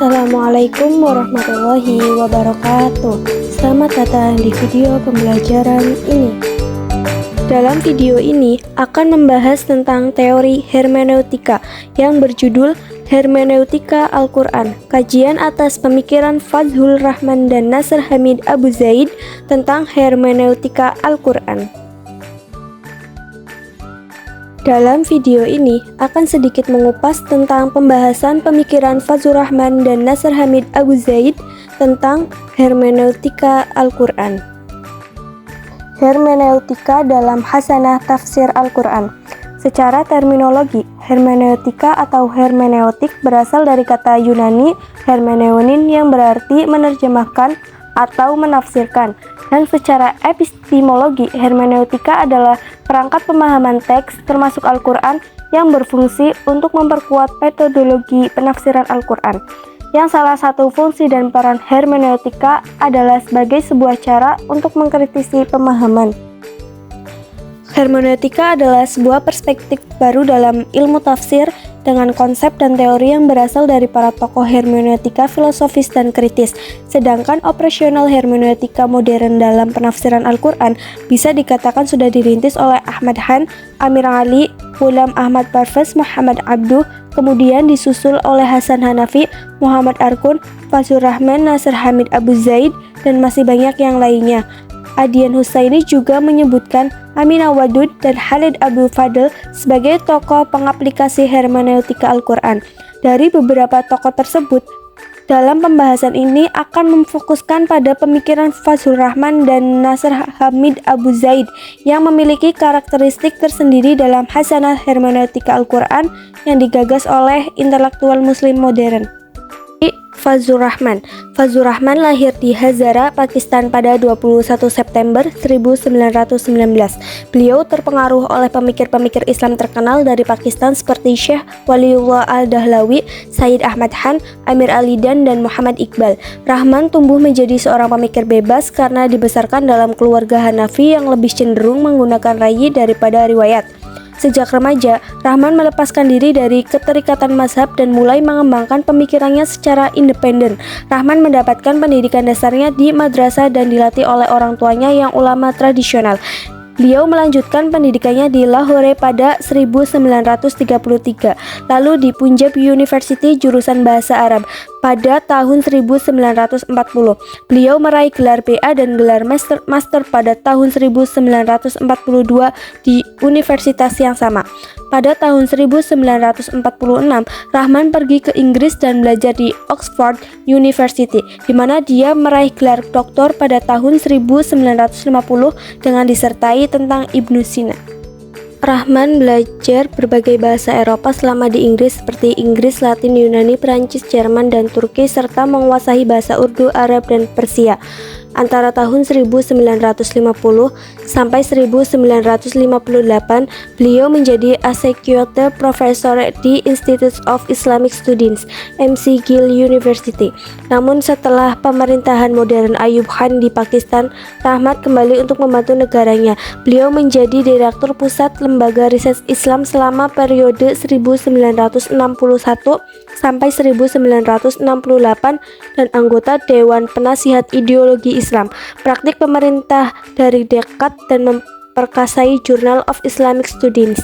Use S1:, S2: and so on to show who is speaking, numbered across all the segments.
S1: Assalamualaikum warahmatullahi wabarakatuh. Selamat datang di video pembelajaran ini. Dalam video ini akan membahas tentang teori hermeneutika yang berjudul Hermeneutika Al-Quran, kajian atas pemikiran Fadlur Rahman dan Nasr Hamid Abu Zaid tentang hermeneutika Al-Quran. Dalam video ini akan sedikit mengupas tentang pembahasan pemikiran Fadlur Rahman dan Nasr Hamid Abu Zaid tentang hermeneutika Al-Quran. Hermeneutika dalam Hasanah Tafsir Al-Quran. Secara terminologi, hermeneutika atau hermeneutik berasal dari kata Yunani hermeneunin yang berarti menerjemahkan atau menafsirkan. Dan secara epistemologi, hermeneutika adalah perangkat pemahaman teks termasuk Al-Quran yang berfungsi untuk memperkuat metodologi penafsiran Al-Quran. Yang salah satu fungsi dan peran hermeneutika adalah sebagai sebuah cara untuk mengkritisi pemahaman. Hermeneutika adalah sebuah perspektif baru dalam ilmu tafsir dengan konsep dan teori yang berasal dari para tokoh hermeneutika filosofis dan kritis. Sedangkan operasional hermeneutika modern dalam penafsiran Al-Quran bisa dikatakan sudah dirintis oleh Ahmad Han, Amir Ali, Ghulam Ahmad Parvez, Muhammad Abduh, kemudian disusul oleh Hasan Hanafi, Muhammad Arkun, Fadlur Rahman, Nasr Hamid Abu Zaid, dan masih banyak yang lainnya. Adian Husaini juga menyebutkan Aminah Wadud dan Khalid Abdul Fadl sebagai tokoh pengaplikasi hermeneutika Al-Quran. Dari beberapa tokoh tersebut, dalam pembahasan ini akan memfokuskan pada pemikiran Fadlur Rahman dan Nasr Hamid Abu Zaid yang memiliki karakteristik tersendiri dalam Hasanah Hermeneutika Al-Quran yang digagas oleh intelektual muslim modern. Fadlur Rahman. Fadlur Rahman lahir di Hazara, Pakistan pada 21 September 1919. Beliau terpengaruh oleh pemikir-pemikir Islam terkenal dari Pakistan seperti Syekh Waliullah Al-Dahlawi, Sayyid Ahmad Han, Amir Ali dan Muhammad Iqbal. Rahman tumbuh menjadi seorang pemikir bebas karena dibesarkan dalam keluarga Hanafi yang lebih cenderung menggunakan ra'yi daripada riwayat. Sejak remaja, Rahman melepaskan diri dari keterikatan mazhab dan mulai mengembangkan pemikirannya secara independen. Rahman mendapatkan pendidikan dasarnya di madrasah dan dilatih oleh orang tuanya yang ulama tradisional. Beliau melanjutkan pendidikannya di Lahore pada 1933, lalu di Punjab University jurusan Bahasa Arab pada tahun 1940. Beliau meraih gelar BA dan gelar master pada tahun 1942 di universitas yang sama. Pada tahun 1946, Rahman pergi ke Inggris dan belajar di Oxford University, di mana dia meraih gelar doktor pada tahun 1950 dengan disertai tentang Ibnu Sina. Rahman belajar berbagai bahasa Eropa selama di Inggris seperti Inggris, Latin, Yunani, Perancis, Jerman, dan Turki serta menguasai bahasa Urdu, Arab, dan Persia. Antara tahun 1950 sampai 1958, beliau menjadi Associate Professor di Institute of Islamic Studies, McGill University. Namun setelah pemerintahan modern Ayub Khan di Pakistan, Rahmat kembali untuk membantu negaranya. Beliau menjadi Direktur Pusat Lembaga Riset Islam selama periode 1961 sampai 1968 dan anggota Dewan Penasihat Ideologi Islam, praktik pemerintah dari dekat dan memperkasai Journal of Islamic Studies.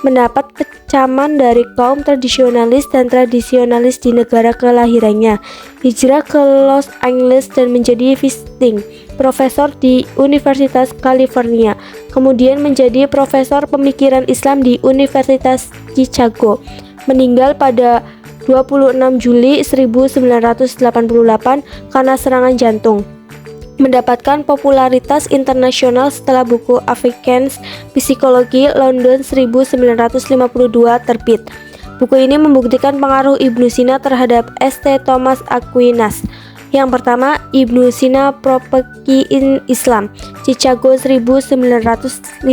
S1: Mendapat kecaman dari kaum tradisionalis dan tradisionalis di negara kelahirannya. Hijrah ke Los Angeles dan menjadi visiting profesor di Universitas California. Kemudian menjadi profesor pemikiran Islam di Universitas Chicago. Meninggal pada 26 Juli 1988 karena serangan jantung. Mendapatkan popularitas internasional setelah buku Afrikaans Psikologi London 1952 terbit. Buku ini membuktikan pengaruh Ibnu Sina terhadap St. Thomas Aquinas. Yang pertama, Ibnu Sina Prophecy in Islam, Chicago 1958.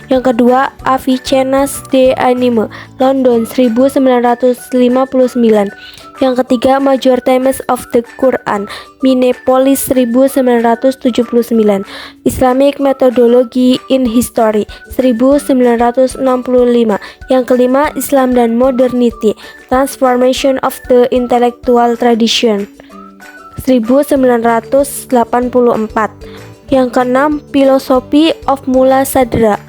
S1: Yang kedua, Avicenna's De Anime, London 1959. Yang ketiga, Major Themes of the Quran, Minneapolis 1979. Islamic Methodology in History 1965. Yang kelima, Islam dan Modernity, Transformation of the Intellectual Tradition 1984. Yang keenam, Philosophy of Mulla Sadra,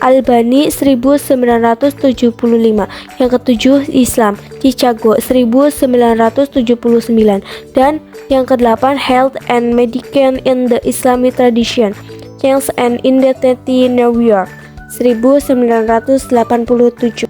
S1: Albani 1975. Yang ketujuh, Islam, Chicago 1979. Dan yang kedelapan, Health and Medicine in the Islamic Tradition, Change and Identity New York 1987.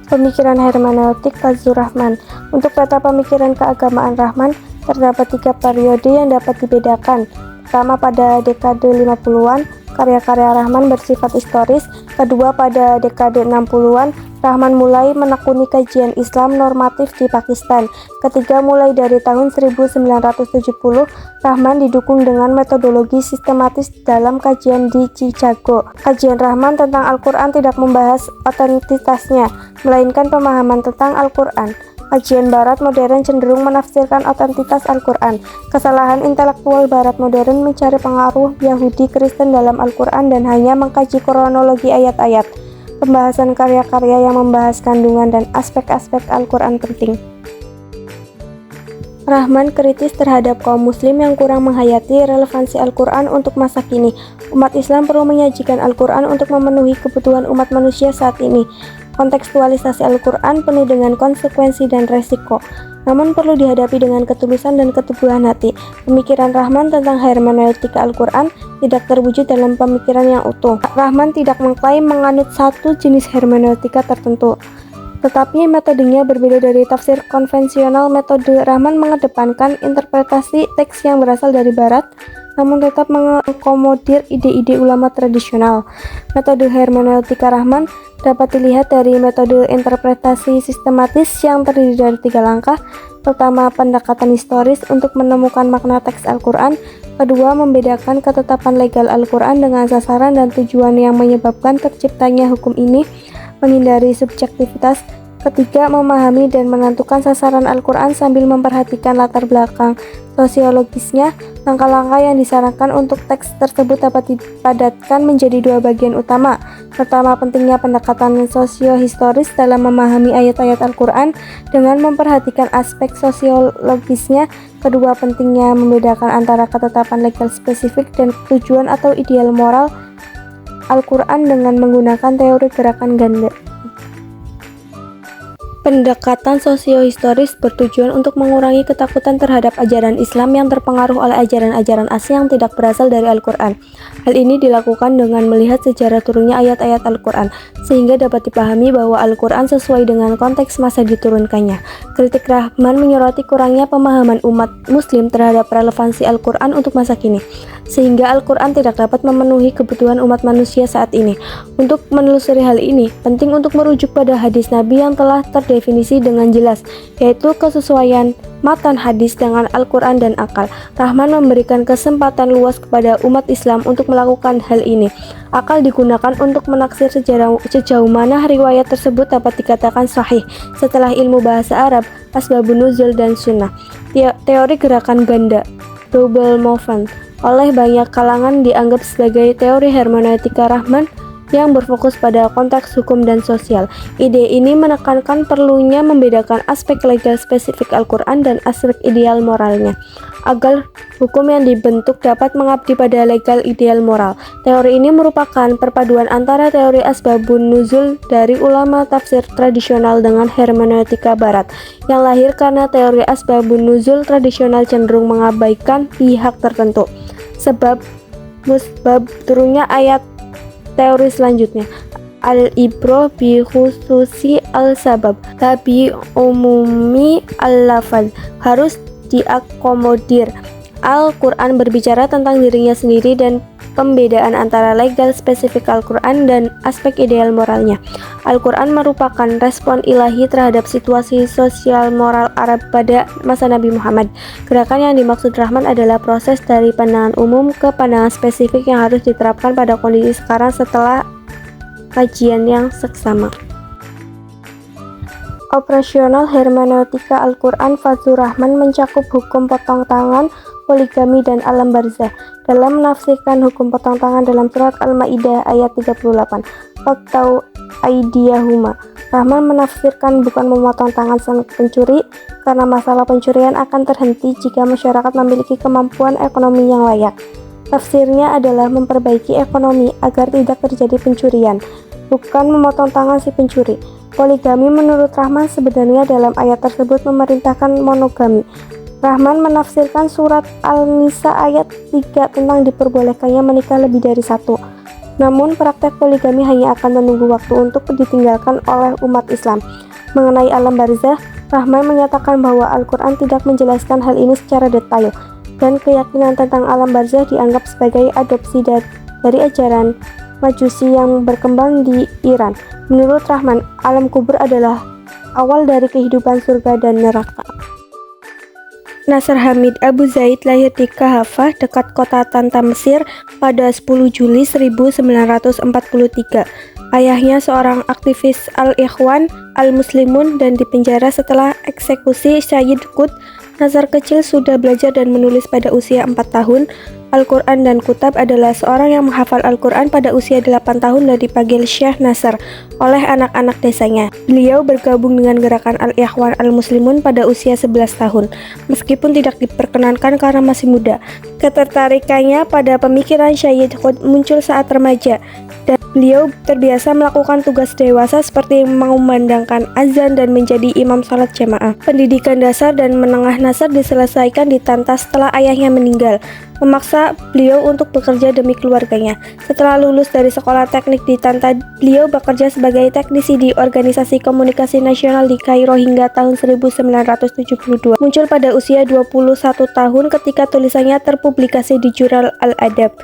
S1: Pemikiran hermeneutik Fazlur Rahman. Untuk peta pemikiran keagamaan Rahman, terdapat 3 periode yang dapat dibedakan. Pertama, pada dekade 50-an, karya-karya Rahman bersifat historis. Kedua, pada dekade 60-an, Rahman mulai menekuni kajian Islam normatif di Pakistan. Ketiga, mulai dari tahun 1970, Rahman didukung dengan metodologi sistematis dalam kajian di Chicago. Kajian Rahman tentang Al-Quran tidak membahas otentitasnya, melainkan pemahaman tentang Al-Quran. Kajian Barat modern cenderung menafsirkan otentitas Al-Quran. Kesalahan intelektual Barat modern mencari pengaruh Yahudi Kristen dalam Al-Quran dan hanya mengkaji kronologi ayat-ayat. Pembahasan karya-karya yang membahas kandungan dan aspek-aspek Al-Quran penting. Rahman kritis terhadap kaum muslim yang kurang menghayati relevansi Al-Quran untuk masa kini. Umat Islam perlu menyajikan Al-Quran untuk memenuhi kebutuhan umat manusia saat ini. Kontekstualisasi Al-Quran penuh dengan konsekuensi dan resiko, namun perlu dihadapi dengan ketulusan dan keteguhan hati. Pemikiran Rahman tentang hermeneutika Al-Quran tidak terwujud dalam pemikiran yang utuh. Rahman tidak mengklaim menganut satu jenis hermeneutika tertentu, tetapi metodenya berbeda dari tafsir konvensional. Metode Rahman mengedepankan interpretasi teks yang berasal dari Barat, namun tetap mengakomodir ide-ide ulama tradisional. Metode hermeneutika Rahman dapat dilihat dari metode interpretasi sistematis yang terdiri dari 3 langkah. Pertama, pendekatan historis untuk menemukan makna teks Al-Quran. Kedua, membedakan ketetapan legal Al-Quran dengan sasaran dan tujuan yang menyebabkan terciptanya hukum ini, menghindari subjektivitas. Ketiga, memahami dan menentukan sasaran Al-Quran sambil memperhatikan latar belakang sosiologisnya. Langkah-langkah yang disarankan untuk teks tersebut dapat dipadatkan menjadi 2 bagian utama. Pertama, pentingnya pendekatan sosio-historis dalam memahami ayat-ayat Al-Quran dengan memperhatikan aspek sosiologisnya. Kedua, pentingnya membedakan antara ketetapan legal spesifik dan tujuan atau ideal moral Al-Quran dengan menggunakan teori gerakan ganda. Pendekatan sosio-historis bertujuan untuk mengurangi ketakutan terhadap ajaran Islam yang terpengaruh oleh ajaran-ajaran asing yang tidak berasal dari Al-Quran. Hal ini dilakukan dengan melihat sejarah turunnya ayat-ayat Al-Quran, sehingga dapat dipahami bahwa Al-Quran sesuai dengan konteks masa diturunkannya. Kritik Rahman menyoroti kurangnya pemahaman umat muslim terhadap relevansi Al-Quran untuk masa kini, sehingga Al-Quran tidak dapat memenuhi kebutuhan umat manusia saat ini. Untuk menelusuri hal ini, penting untuk merujuk pada hadis Nabi yang telah terdefinisi dengan jelas, yaitu kesesuaian matan hadis dengan Al-Quran dan akal. Rahman memberikan kesempatan luas kepada umat Islam untuk melakukan hal ini. Akal digunakan untuk menaksir sejauh mana riwayat tersebut dapat dikatakan sahih setelah ilmu bahasa Arab, asbabun nuzul dan sunnah. Teori gerakan ganda, double movement, oleh banyak kalangan dianggap sebagai teori hermeneutika Rahman yang berfokus pada konteks hukum dan sosial. Ide ini menekankan perlunya membedakan aspek legal spesifik Al-Quran dan aspek ideal moralnya, agar hukum yang dibentuk dapat mengabdi pada legal ideal moral. Teori ini merupakan perpaduan antara teori asbabun nuzul dari ulama tafsir tradisional dengan hermeneutika Barat, yang lahir karena teori asbabun nuzul tradisional cenderung mengabaikan pihak tertentu. Sebab musbab turunnya ayat. Teori selanjutnya, al-ibro bi khususi al-sabab, tabi umumi al-lafal, harus diakomodir. Al-Quran berbicara tentang dirinya sendiri dan pembedaan antara legal spesifik Al-Quran dan aspek ideal moralnya. Al-Quran merupakan respon ilahi terhadap situasi sosial moral Arab pada masa Nabi Muhammad. Gerakan yang dimaksud Rahman adalah proses dari pandangan umum ke pandangan spesifik yang harus diterapkan pada kondisi sekarang setelah kajian yang seksama. Operasional hermeneutika Al-Quran Fazlur Rahman mencakup hukum potong tangan, poligami, dan alam barzah. Dalam menafsirkan hukum potong tangan dalam surat Al-Maidah ayat 38, "Qattau aydiyahuma", Rahman menafsirkan bukan memotong tangan sang pencuri, karena masalah pencurian akan terhenti jika masyarakat memiliki kemampuan ekonomi yang layak. Tafsirnya adalah memperbaiki ekonomi agar tidak terjadi pencurian, bukan memotong tangan si pencuri. Poligami menurut Rahman sebenarnya dalam ayat tersebut memerintahkan monogami. Rahman menafsirkan surat Al-Nisa ayat 3 tentang diperbolehkannya menikah lebih dari satu. Namun praktek poligami hanya akan menunggu waktu untuk ditinggalkan oleh umat Islam. Mengenai alam barzah, Rahman menyatakan bahwa Al-Quran tidak menjelaskan hal ini secara detail, dan keyakinan tentang alam barzah dianggap sebagai adopsi dari ajaran Majusi yang berkembang di Iran. Menurut Rahman, alam kubur adalah awal dari kehidupan surga dan neraka. Nasr Hamid Abu Zaid lahir di Kahafah, dekat kota Tanta, Mesir pada 10 Juli 1943. Ayahnya seorang aktivis Al-Ikhwan Al-Muslimun dan dipenjara setelah eksekusi Syed Qutb. Nasr kecil sudah belajar dan menulis pada usia 4 tahun. Al-Quran dan Kutab adalah seorang yang menghafal Al-Quran pada usia 8 tahun dan dipanggil Syekh Nasr oleh anak-anak desanya. Beliau bergabung dengan gerakan Al-Ikhwan Al-Muslimun pada usia 11 tahun. Meskipun tidak diperkenankan karena masih muda, ketertarikannya pada pemikiran Syed Qutb muncul saat remaja, dan beliau terbiasa melakukan tugas dewasa seperti mengumandangkan azan dan menjadi imam sholat jamaah. Pendidikan dasar dan menengah Nasr diselesaikan di Tanta setelah ayahnya meninggal, memaksa beliau untuk bekerja demi keluarganya. Setelah lulus dari sekolah teknik di Tanta, beliau bekerja sebagai teknisi di Organisasi Komunikasi Nasional di Kairo hingga tahun 1972. Muncul pada usia 21 tahun ketika tulisannya terpublikasi di jurnal Al-Adab.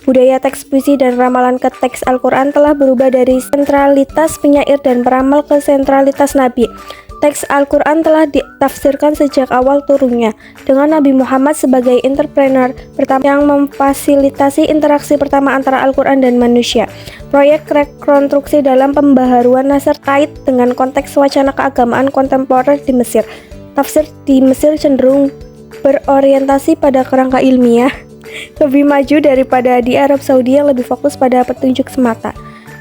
S1: Budaya teks puisi dan ramalan ke teks Al-Quran telah berubah dari sentralitas penyair dan peramal ke sentralitas Nabi. Teks Al-Quran telah ditafsirkan sejak awal turunnya, dengan Nabi Muhammad sebagai entrepreneur pertama yang memfasilitasi interaksi pertama antara Al-Quran dan manusia. Proyek rekonstruksi dalam pembaharuan Nasr kait dengan konteks wacana keagamaan kontemporer di Mesir. Tafsir di Mesir cenderung berorientasi pada kerangka ilmiah, lebih maju daripada di Arab Saudi yang lebih fokus pada petunjuk semata.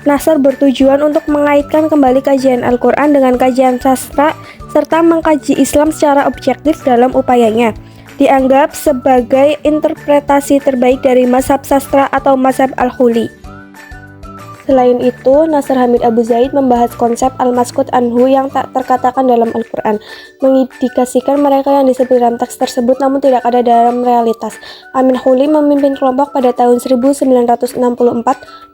S1: Nasr bertujuan untuk mengaitkan kembali kajian Al-Quran dengan kajian sastra serta mengkaji Islam secara objektif dalam upayanya. Dianggap sebagai interpretasi terbaik dari mazhab sastra atau mazhab Al-Khuli. Selain itu, Nasr Hamid Abu Zaid membahas konsep al-maskut anhu yang tak terkatakan dalam Al-Quran, mengindikasikan mereka yang disebut dalam teks tersebut namun tidak ada dalam realitas. Amin Khuli memimpin kelompok pada tahun 1964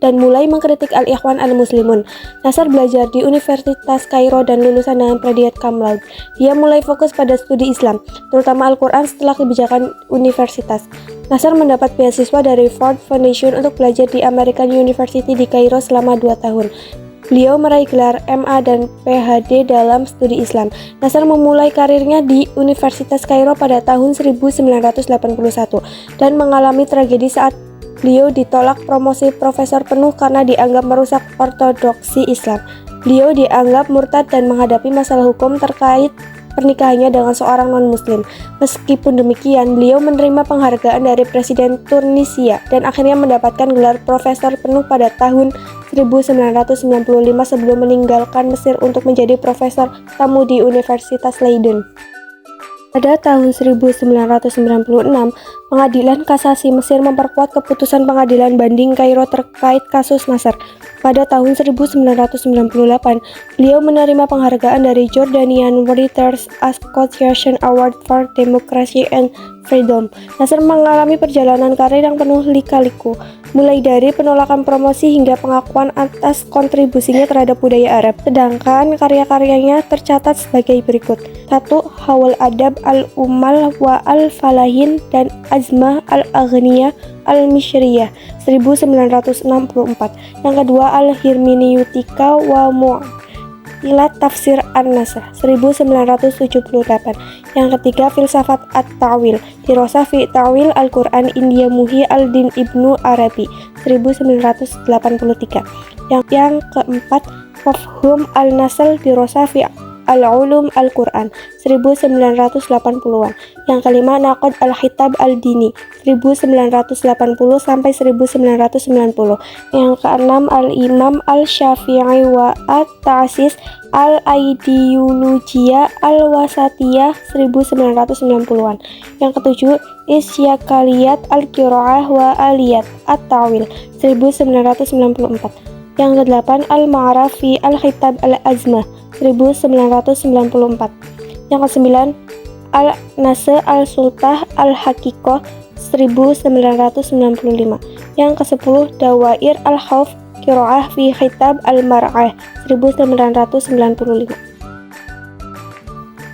S1: dan mulai mengkritik Al-Ikhwan Al-Muslimun. Nasr belajar di Universitas Kairo dan lulusan dengan predikat cum laude. Dia mulai fokus pada studi Islam, terutama Al-Quran setelah kebijakan universitas. Nasr mendapat beasiswa dari Ford Foundation untuk belajar di American University di Kairo selama 2 tahun. Beliau meraih gelar MA dan PhD dalam studi Islam. Nasr memulai karirnya di Universitas Kairo pada tahun 1981 dan mengalami tragedi saat beliau ditolak promosi profesor penuh karena dianggap merusak ortodoksi Islam. Beliau dianggap murtad dan menghadapi masalah hukum terkait pernikahannya dengan seorang non-muslim. Meskipun demikian, beliau menerima penghargaan dari Presiden Tunisia dan akhirnya mendapatkan gelar profesor penuh pada tahun 1995 sebelum meninggalkan Mesir untuk menjadi profesor tamu di Universitas Leiden. Pada tahun 1996, Pengadilan Kasasi Mesir memperkuat keputusan Pengadilan Banding Kairo terkait kasus Nasr. Pada tahun 1998, beliau menerima penghargaan dari Jordanian Writers Association Award for Democracy and Freedom. Nasr mengalami perjalanan karir yang penuh lika-liku, mulai dari penolakan promosi hingga pengakuan atas kontribusinya terhadap budaya Arab. Sedangkan karya-karyanya tercatat sebagai berikut: 1. Hawal Adab Al-Umal wa Al-Falahin dan Azmah Al-Aghniyah Al-Mishriyah 1964. Yang kedua, Al-Hirminiyutika wa Mu'tilat Tafsir An-Nasr 1978. Yang ketiga, Filsafat At-Ta'wil, Dirosah fi Ta'wil Al-Quran India Muhyi Al-Din Ibnu Arabi 1983. Yang keempat, Mafhum Al-Nasl Dirosah fi Al-Ulum Al-Quran 1980-an. Yang kelima, Naqd Al-Khitab Al-Dini 1980 sampai 1990. Yang keenam, Al-Imam Al-Syafi'i wa At-Ta'sis Al-Aidiyulujiyah Al-Wasatiyah 1990-an. Yang ketujuh, Isyakaliyat Al-Qiraah wa Aliyat At-Tawil 1994. Yang kedelapan, Al-Ma'raf fi Al-Khitab Al-Azmah 1994. Yang kesembilan, Al-Nasr Al-Sultah Al-Haqiqah 1995. Yang kesepuluh, Dawair Al-Khawf Qiraah fi Khitab Al-Mar'ah 1995.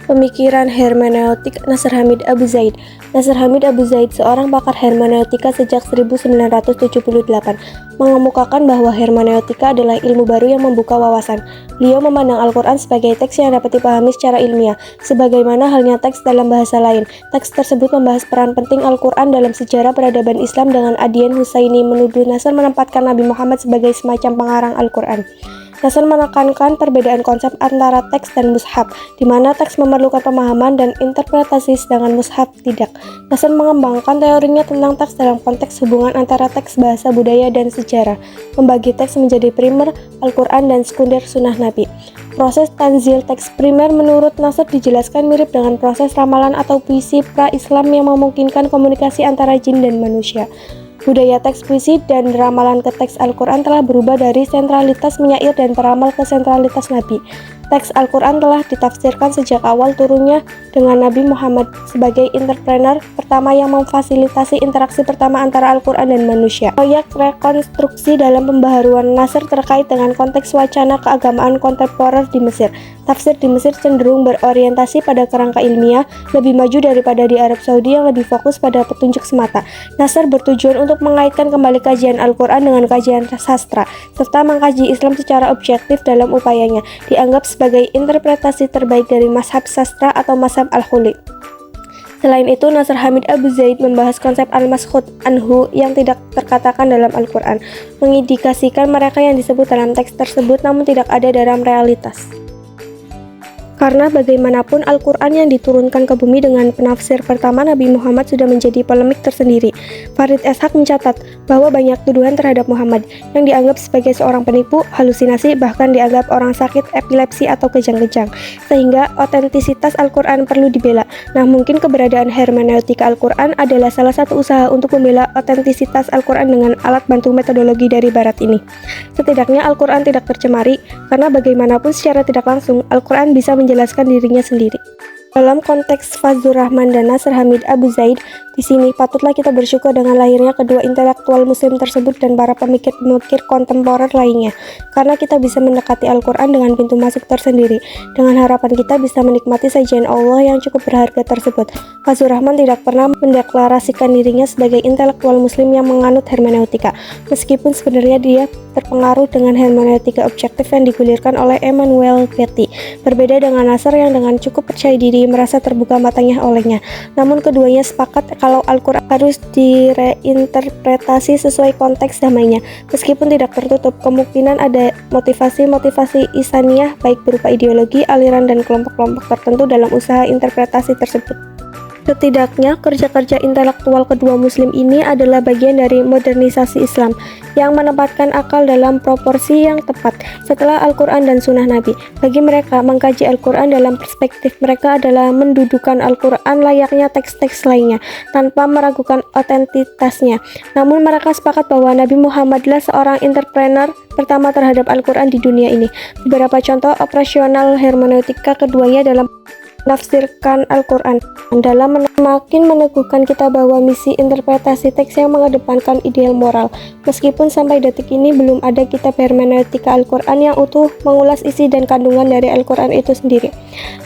S1: Pemikiran hermeneutik Nasr Hamid Abu Zaid. Nasr Hamid Abu Zaid, seorang pakar hermeneutika sejak 1978, mengemukakan bahwa hermeneutika adalah ilmu baru yang membuka wawasan. Beliau memandang Al-Quran sebagai teks yang dapat dipahami secara ilmiah, sebagaimana halnya teks dalam bahasa lain. Teks tersebut membahas peran penting Al-Quran dalam sejarah peradaban Islam. Dengan Adian Husaini menuduh Nasr menempatkan Nabi Muhammad sebagai semacam pengarang Al-Quran. Nasr menekankan perbedaan konsep antara teks dan mushaf, di mana teks memerlukan pemahaman dan interpretasi sedangkan mushaf tidak. Nasr mengembangkan teorinya tentang teks dalam konteks hubungan antara teks bahasa, budaya, dan sejarah, membagi teks menjadi primer Al-Quran dan sekunder sunnah Nabi. Proses tanzil teks primer menurut Nasr dijelaskan mirip dengan proses ramalan atau puisi pra-Islam yang memungkinkan komunikasi antara jin dan manusia. Budaya teks puisi dan ramalan ke teks Al-Quran telah berubah dari sentralitas penyair dan peramal ke sentralitas Nabi. Teks Al-Quran telah ditafsirkan sejak awal turunnya dengan Nabi Muhammad sebagai entrepreneur pertama yang memfasilitasi interaksi pertama antara Al-Quran dan manusia. Proyek rekonstruksi dalam pembaharuan Nasr terkait dengan konteks wacana keagamaan kontemporer di Mesir. Tafsir di Mesir cenderung berorientasi pada kerangka ilmiah, lebih maju daripada di Arab Saudi yang lebih fokus pada petunjuk semata. Nasr bertujuan untuk mengaitkan kembali kajian Al-Quran dengan kajian sastra, serta mengkaji Islam secara objektif dalam upayanya. Dianggap sebagai interpretasi terbaik dari mazhab sastra atau mazhab al-khuli. Selain itu, Nasr Hamid Abu Zaid membahas konsep al-maskhut anhu yang tidak terkatakan dalam Al-Quran, mengindikasikan mereka yang disebut dalam teks tersebut namun tidak ada dalam realitas. Karena bagaimanapun Al-Quran yang diturunkan ke bumi dengan penafsir pertama Nabi Muhammad sudah menjadi polemik tersendiri. Farid Eshaq mencatat bahwa banyak tuduhan terhadap Muhammad yang dianggap sebagai seorang penipu, halusinasi, bahkan dianggap orang sakit epilepsi atau kejang-kejang, sehingga otentisitas Al-Quran perlu dibela. Nah, mungkin keberadaan hermeneutika Al-Quran adalah salah satu usaha untuk membela otentisitas Al-Quran dengan alat bantu metodologi dari Barat ini. Setidaknya Al-Quran tidak tercemari, karena bagaimanapun secara tidak langsung Al-Quran bisa menjelaskan dirinya sendiri. Dalam konteks Fazlur Rahman dan Nasr Hamid Abu Zaid, di sini patutlah kita bersyukur dengan lahirnya kedua intelektual muslim tersebut dan para pemikir-pemikir kontemporer lainnya, karena kita bisa mendekati Al-Quran dengan pintu masuk tersendiri, dengan harapan kita bisa menikmati sajian Allah yang cukup berharga tersebut. Fazlur Rahman tidak pernah mendeklarasikan dirinya sebagai intelektual muslim yang menganut hermeneutika, meskipun sebenarnya dia terpengaruh dengan hermeneutika objektif yang digulirkan oleh Emmanuel Betti. Berbeda dengan Nasr yang dengan cukup percaya diri merasa terbuka matanya olehnya. Namun keduanya sepakat kalau Al-Quran harus direinterpretasi sesuai konteks zamannya. Meskipun tidak tertutup kemungkinan ada motivasi-motivasi Ihsaniyah baik berupa ideologi, aliran, dan kelompok-kelompok tertentu dalam usaha interpretasi tersebut. Setidaknya, kerja-kerja intelektual kedua muslim ini adalah bagian dari modernisasi Islam yang menempatkan akal dalam proporsi yang tepat setelah Al-Quran dan Sunnah Nabi. Bagi mereka, mengkaji Al-Quran dalam perspektif mereka adalah mendudukan Al-Quran layaknya teks-teks lainnya, tanpa meragukan otentitasnya. Namun mereka sepakat bahwa Nabi Muhammadlah seorang entrepreneur pertama terhadap Al-Quran di dunia ini. Beberapa contoh operasional hermeneutika keduanya dalam menafsirkan Al-Quran dalam semakin meneguhkan kita bahwa misi interpretasi teks yang mengedepankan ideal moral. Meskipun sampai detik ini belum ada kitab hermeneutika Al-Quran yang utuh mengulas isi dan kandungan dari Al-Quran itu sendiri.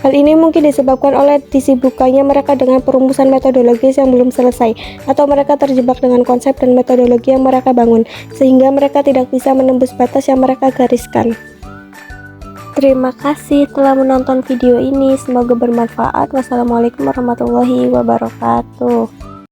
S1: Hal ini mungkin disebabkan oleh disibukkannya mereka dengan perumusan metodologis yang belum selesai, atau mereka terjebak dengan konsep dan metodologi yang mereka bangun, sehingga mereka tidak bisa menembus batas yang mereka gariskan. Terima kasih telah menonton video ini, semoga bermanfaat. Wassalamualaikum warahmatullahi wabarakatuh.